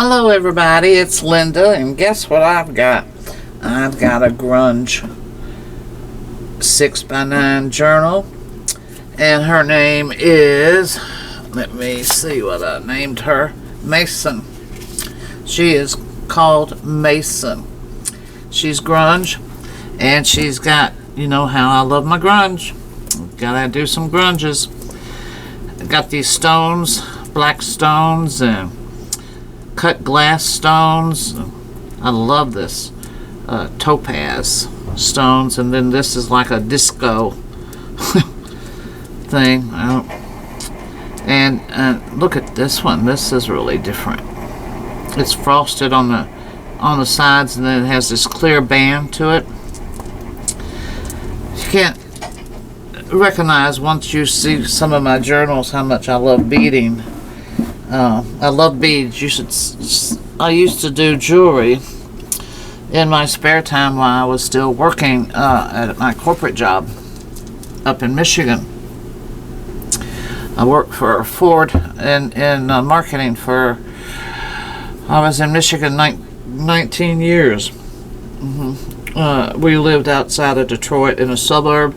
Hello everybody, it's Linda, and guess what I've got? I've got a Grunge 6x9 journal, and her name is, let me see what I named her, Mason. She is called Mason. She's grunge, and she's got, you know how I love my grunge. Gotta do some grunges. Got these stones, black stones, and cut glass stones. I love this topaz stones, and then this is like a disco thing. And look at this one. This is really different. It's frosted on the sides, and then it has this clear band to it. You can't recognize once you see some of my journals how much I love beading. I love beads. I used to do jewelry in my spare time while I was still working at my corporate job up in Michigan. I worked for Ford in marketing for, I was in Michigan 19 years. We lived outside of Detroit in a suburb.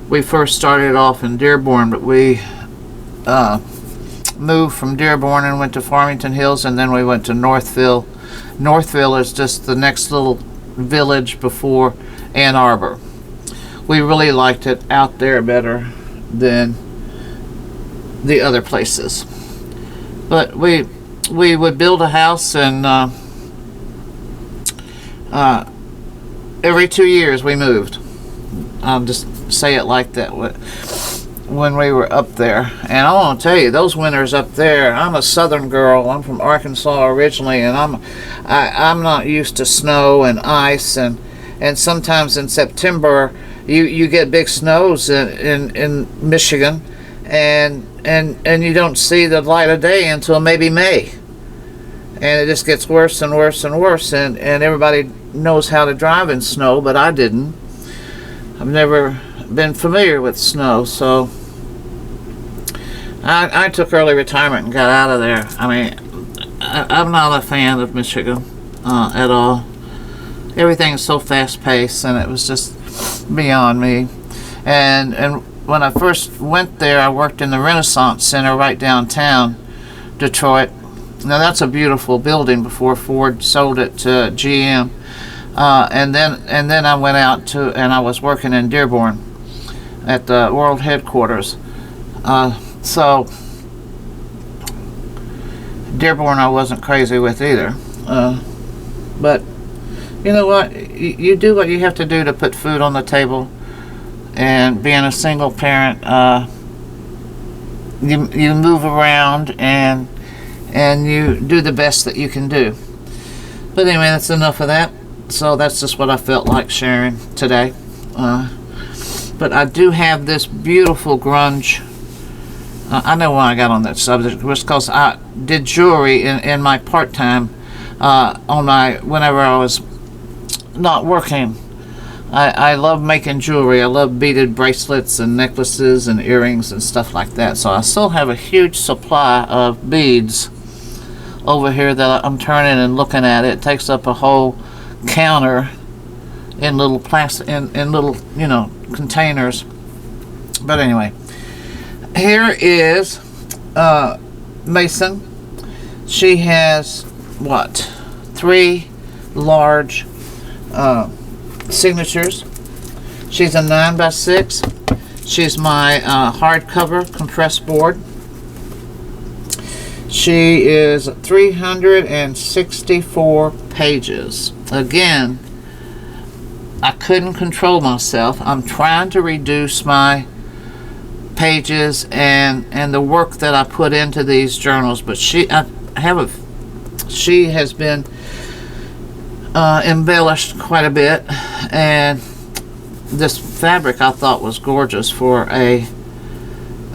We first started off in Dearborn, but we moved from Dearborn and went to Farmington Hills, and then we went to Northville. Northville is just the next little village before Ann Arbor. We really liked it out there better than the other places. But we would build a house, and every 2 years we moved. I'll just say it like that. When we were up there, and I want to tell you, those winters up there, I'm a southern girl. I'm from Arkansas originally, and I'm not used to snow and ice, and sometimes in September you get big snows in Michigan, and you don't see the light of day until maybe May, and it just gets worse and worse and worse, and everybody knows how to drive in snow, but I didn't. I've never been familiar with snow, so I took early retirement and got out of there. I mean, I'm not a fan of Michigan at all. Everything is so fast-paced, and it was just beyond me. And when I first went there, I worked in the Renaissance Center right downtown Detroit. Now that's a beautiful building before Ford sold it to GM. And then I went out and I was working in Dearborn at the world headquarters. So Dearborn I wasn't crazy with either. But you know what? You do what you have to do to put food on the table. And being a single parent, you move around and you do the best that you can do. But anyway, that's enough of that. So that's just what I felt like sharing today. But I do have this beautiful grunge. I know why I got on that subject. It was because I did jewelry in my part-time whenever I was not working. I love making jewelry. I love beaded bracelets and necklaces and earrings and stuff like that. So I still have a huge supply of beads over here that I'm turning and looking at. It takes up a whole counter in little plastic in little containers. But anyway, here is Mason. She has 3 large signatures. She's a 9x6. She's my hardcover compressed board. She is 364 pages. Again, I couldn't control myself. I'm trying to reduce my pages and the work that I put into these journals, but she has been embellished quite a bit, and this fabric I thought was gorgeous for a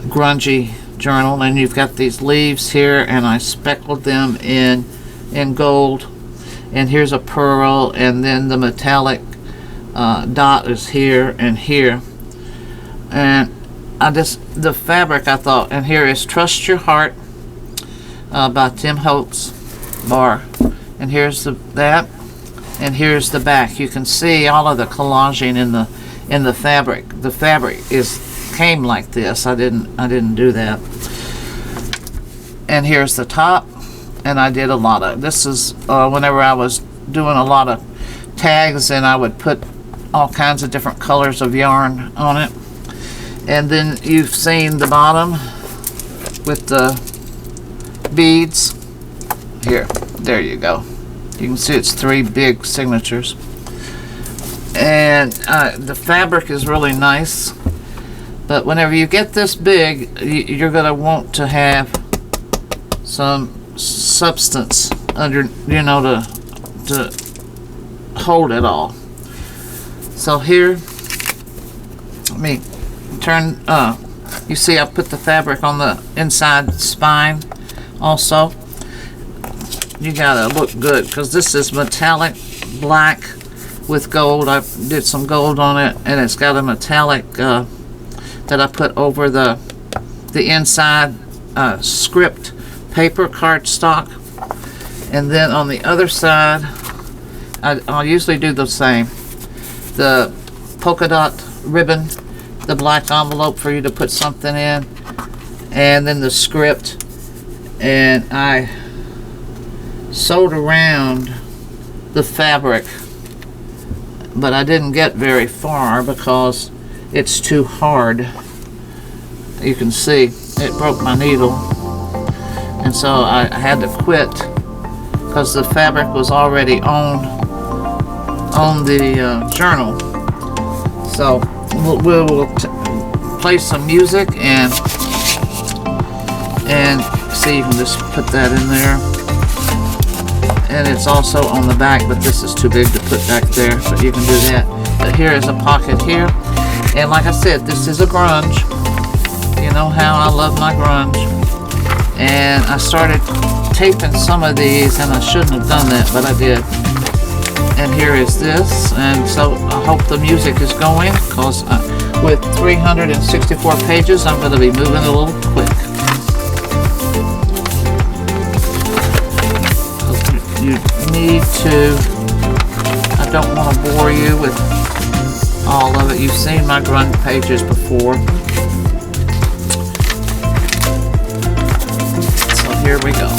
grungy journal. And you've got these leaves here, and I speckled them in gold, and here's a pearl, and then the metallic dot is here and here, and the fabric I thought, and here is Trust Your Heart by Tim Holtz. bar. And here's that, and here's the back. You can see all of the collaging in the fabric. The fabric came like this. I didn't do that. And here's the top, and I did a lot of this is whenever I was doing a lot of tags, and I would put all kinds of different colors of yarn on it. And then you've seen the bottom with the beads. Here, there you go. You can see it's 3 big signatures. And the fabric is really nice. But whenever you get this big, you're going to want to have some substance under, to hold it all. So here, let me turn, you see I put the fabric on the inside spine also. You gotta look good, because this is metallic black with gold. I did some gold on it, and it's got a metallic that I put over the inside script paper cardstock. And then on the other side, I'll usually do the same. The polka dot ribbon, the black envelope for you to put something in, and then the script. And I sewed around the fabric, but I didn't get very far because it's too hard. You can see it broke my needle, and so I had to quit because the fabric was already on the journal. So we'll play some music, and see, you can just put that in there. And it's also on the back, but this is too big to put back there, but you can do that. But here is a pocket here, and like I said, this is a grunge. You know how I love my grunge. And I started taping some of these, and I shouldn't have done that, but I did. And here is this, and so I hope the music is going, because with 364 pages, I'm going to be moving a little quick. You need to, I don't want to bore you with all of it. You've seen my grunge pages before. So here we go.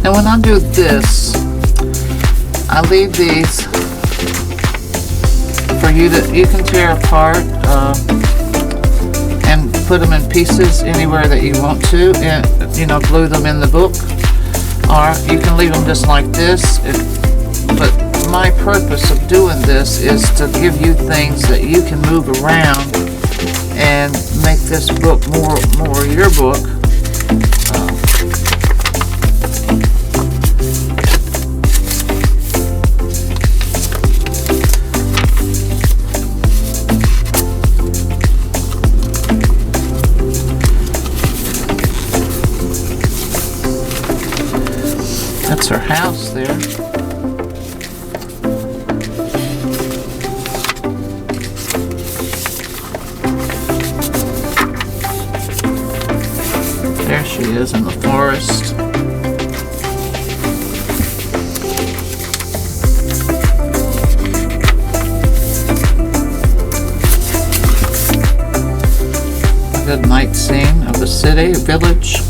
And when I do this, I leave these for you can tear apart and put them in pieces anywhere that you want to, and glue them in the book, or you can leave them just like this. But my purpose of doing this is to give you things that you can move around and make this book more your book. That's her house there. There she is in the forest. A good night scene of the city, village.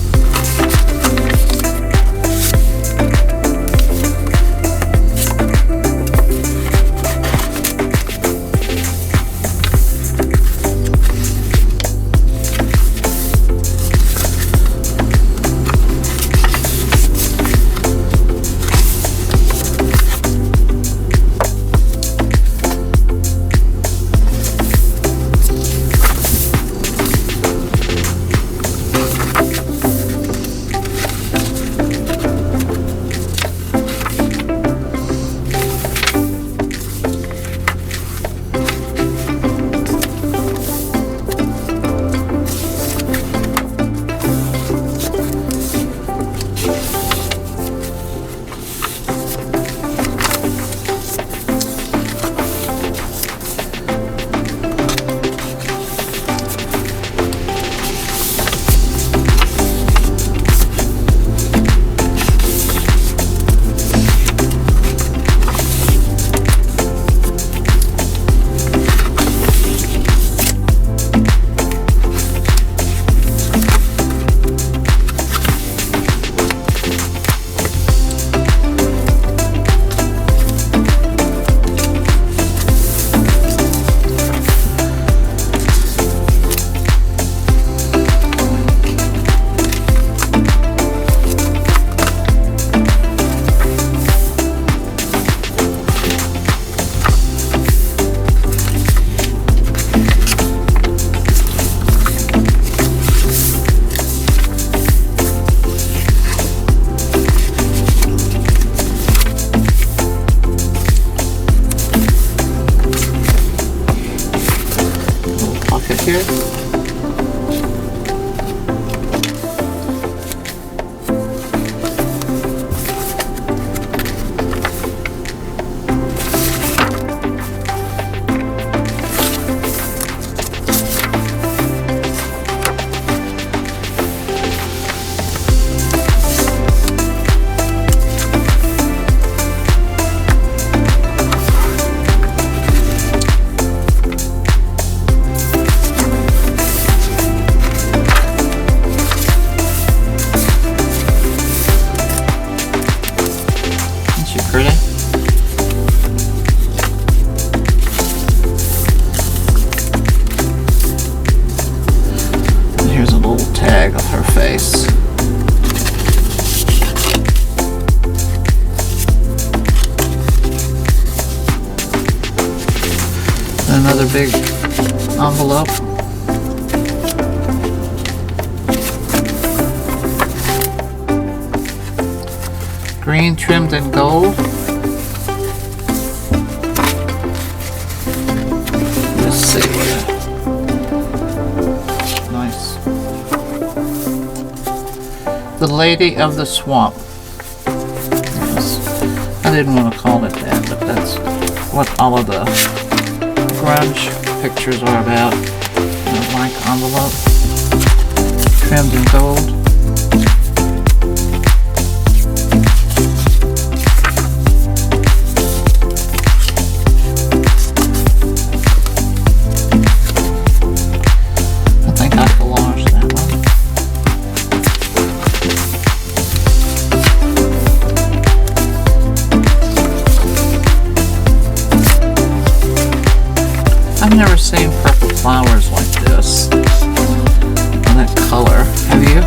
Here. Pretty. And here's a little tag of her face. And another big envelope. Green trimmed in gold. Let's see what. Nice. The Lady of the Swamp. Yes. I didn't want to call it that, but that's what all of the grunge pictures are about. A blank envelope. Trimmed in gold. I've never seen purple flowers like this. And that color. Have you?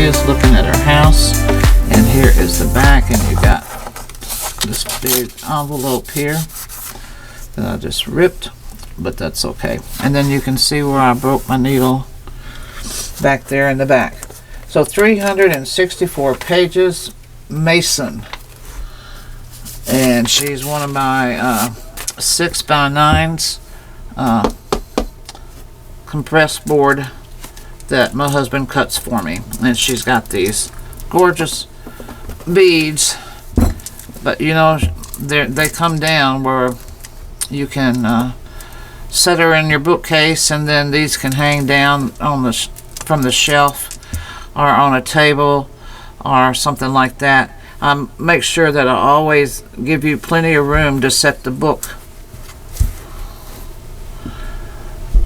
is looking at her house. And here is the back, and you got this big envelope here that I just ripped, but that's okay. And then you can see where I broke my needle back there in the back. So 364 pages, Mason. And she's one of my 6x9s compressed board that my husband cuts for me. And she's got these gorgeous beads, but you know, they come down where you can set her in your bookcase, and then these can hang down on the from the shelf or on a table or something like that. Make sure that I always give you plenty of room to set the book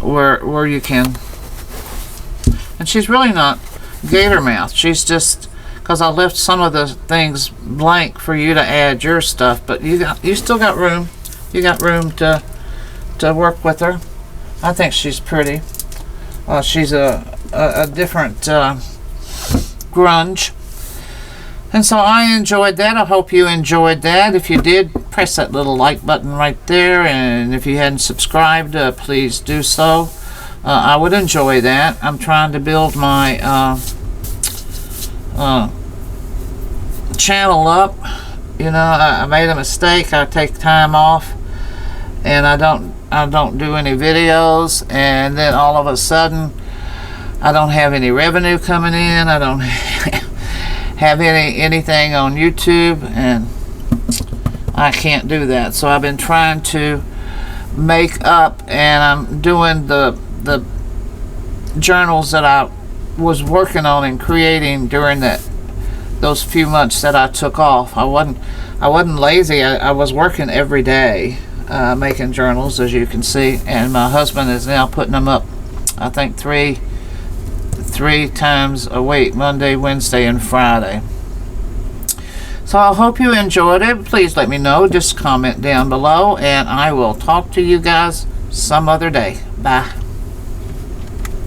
where you can. And she's really not gator mouth. She's just, because I left some of the things blank for you to add your stuff, but you still got room. You got room to work with her. I think she's pretty. She's a different grunge. And so I enjoyed that. I hope you enjoyed that. If you did, press that little like button right there. And if you hadn't subscribed, please do so. I would enjoy that. I'm trying to build my channel up. You know, I made a mistake. I take time off, and I don't do any videos, and then all of a sudden I don't have any revenue coming in. I don't have anything on YouTube, and I can't do that. So I've been trying to make up, and I'm doing the journals that I was working on and creating during those few months that I took off. I wasn't lazy. I was working every day making journals, as you can see, and my husband is now putting them up, I think three times a week, Monday, Wednesday, and Friday. So I hope you enjoyed it. Please let me know. Just comment down below, and I will talk to you guys some other day. Bye.